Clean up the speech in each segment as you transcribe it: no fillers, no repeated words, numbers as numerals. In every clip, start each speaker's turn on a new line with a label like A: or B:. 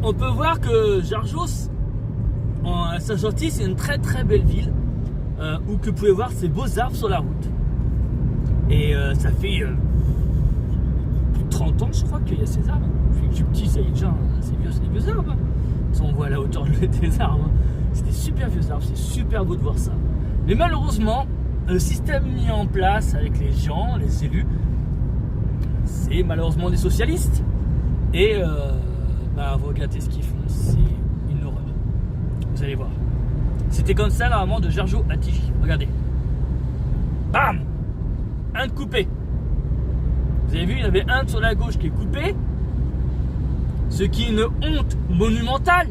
A: on peut voir que Jargeau, à Saint-Gentil, c'est une très très belle ville où que vous pouvez voir ces beaux arbres sur la route. Et ça fait plus de 30 ans, je crois, qu'il y a ces arbres. Depuis que je suis petit, ça y est déjà, c'est des vieux arbres. Ça, on voit à la hauteur des arbres. C'est des super vieux arbres, c'est super beau de voir ça. Mais malheureusement, le système mis en place avec les gens, les élus, c'est malheureusement des socialistes. Et regardez ce qu'ils font, c'est une horreur. Vous allez voir. C'était comme ça normalement de Jargeau à Tigy. Regardez. Bam! Un de coupé. Vous avez vu, il y en avait un sur la gauche qui est coupé. Ce qui est une honte monumentale.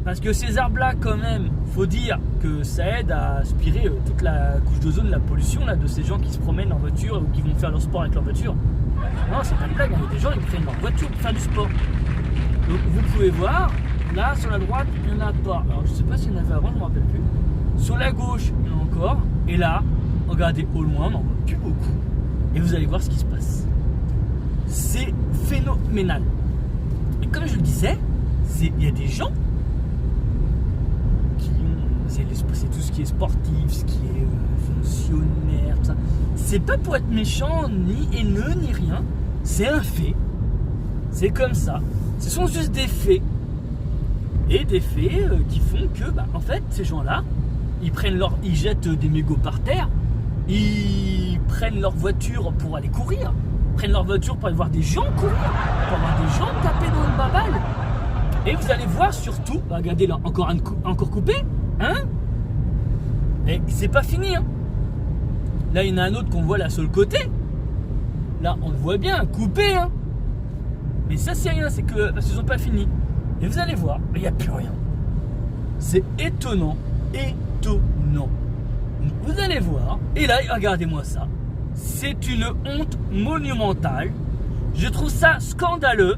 A: Parce que ces arbres-là, quand même, faut dire que ça aide à aspirer toute la couche d'ozone, la pollution là, de ces gens qui se promènent en voiture ou qui vont faire leur sport avec leur voiture. Non, c'est pas une blague, hein. Il y a des gens qui prennent leur voiture pour faire du sport. Donc vous pouvez voir, là sur la droite, il n'y en a pas. Alors je sais pas s'il y en avait avant, je ne me rappelle plus. Sur la gauche, il y en a encore. Et là, regardez au loin, on n'en voit plus beaucoup. Et vous allez voir ce qui se passe. C'est phénoménal. Et comme je le disais, il y a des gens qui c'est tout ce qui est sportif, ce qui est fonctionnaire, tout ça. C'est pas pour être méchant, ni haineux, ni rien. C'est un fait. C'est comme ça. Ce sont juste des faits. Et des faits qui font que, en fait, ces gens-là, ils jettent des mégots par terre, ils prennent leur voiture pour aller courir, prennent leur voiture pour aller voir des gens courir, pour voir des gens taper dans le babal. Et vous allez voir surtout, regardez là, encore coupé, hein? Et c'est pas fini, hein? Là, il y en a un autre qu'on voit là sur le côté. Là, on le voit bien, coupé, hein? Mais ça, c'est rien, c'est que parce qu'ils n'ont pas fini. Et vous allez voir, il n'y a plus rien. C'est étonnant, étonnant. Donc, vous allez voir, et là, regardez-moi ça. C'est une honte monumentale. Je trouve ça scandaleux.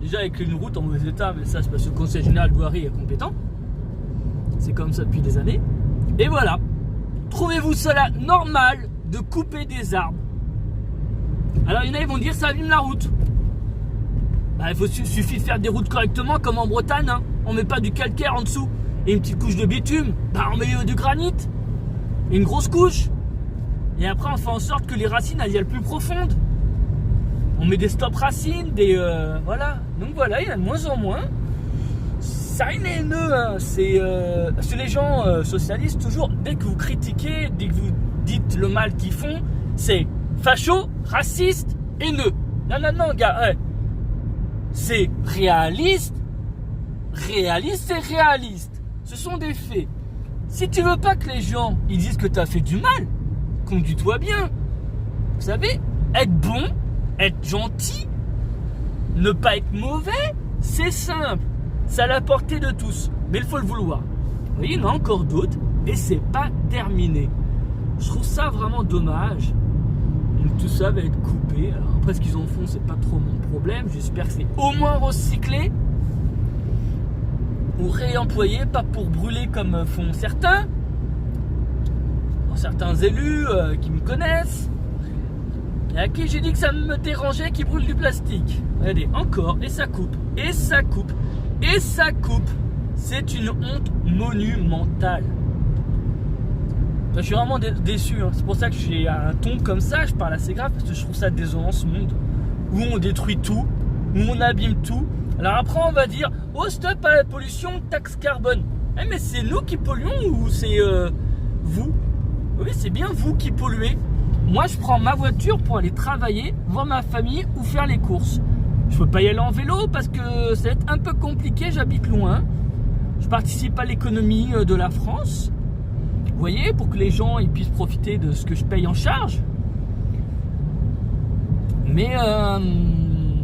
A: Déjà avec une route en mauvais état, mais ça c'est parce que le conseil général de voirie est compétent. C'est comme ça depuis des années. Et voilà. Trouvez-vous cela normal de couper des arbres? Alors il y en a qui vont dire ça abîme la route. Suffit de faire des routes correctement comme en Bretagne, hein. On met pas du calcaire en dessous et une petite couche de bitume. On met du granit et une grosse couche. Et après on fait en sorte que les racines aillent le plus profondes. On met des stop racines, voilà. Donc voilà, il y en a de moins en moins. Ça rien n'est haineux, hein. Parce que les gens socialistes, toujours, dès que vous critiquez, dès que vous dites le mal qu'ils font, c'est facho, raciste, haineux. Non, gars, ouais. C'est réaliste, et réaliste. Ce sont des faits. Si tu veux pas que les gens ils disent que tu as fait du mal, conduis-toi bien. Vous savez, être bon, être gentil, ne pas être mauvais, c'est simple. C'est à la portée de tous. Mais il faut le vouloir. Vous voyez, il y en a encore d'autres et c'est pas terminé. Je trouve ça vraiment dommage. Donc tout ça va être coupé. Alors après ce qu'ils en font, c'est pas trop mon problème. J'espère que c'est au moins recyclé ou réemployé, pas pour brûler comme font certains. Certains élus qui me connaissent. Et à qui j'ai dit que ça me dérangeait qu'ils brûlent du plastique. Regardez, encore, et ça coupe, et ça coupe, et ça coupe. C'est une honte monumentale. Enfin, je suis vraiment déçu, hein. C'est pour ça que j'ai un ton comme ça, je parle assez grave, parce que je trouve ça désolant ce monde. Où on détruit tout, où on abîme tout. Alors après on va dire, oh stop à la pollution, taxe carbone. Mais c'est nous qui polluons ou c'est vous? Oui, c'est bien vous qui polluez. Moi, je prends ma voiture pour aller travailler, voir ma famille ou faire les courses. Je peux pas y aller en vélo parce que ça va être un peu compliqué, j'habite loin. Je participe à l'économie de la France. Vous voyez, pour que les gens ils puissent profiter de ce que je paye en charge. Mais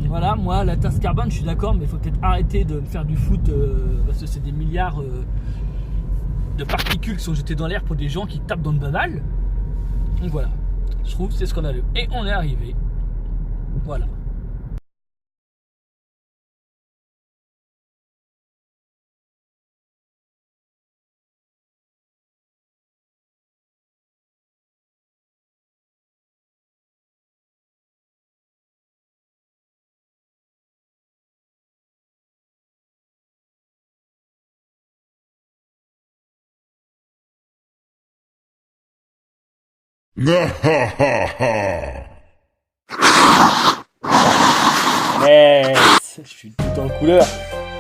A: voilà, moi, la taxe carbone, je suis d'accord, mais il faut peut-être arrêter de me faire du foot parce que c'est des milliards de particules qui sont jetées dans l'air pour des gens qui tapent dans le banal. Donc voilà. Je trouve que c'est scandaleux. Et on est arrivé. Voilà. Yes, je suis tout en couleur.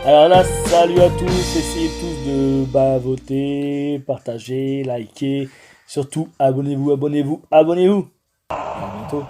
A: Alors là, salut à tous, essayez tous de voter, partager, liker, surtout abonnez-vous. À bientôt.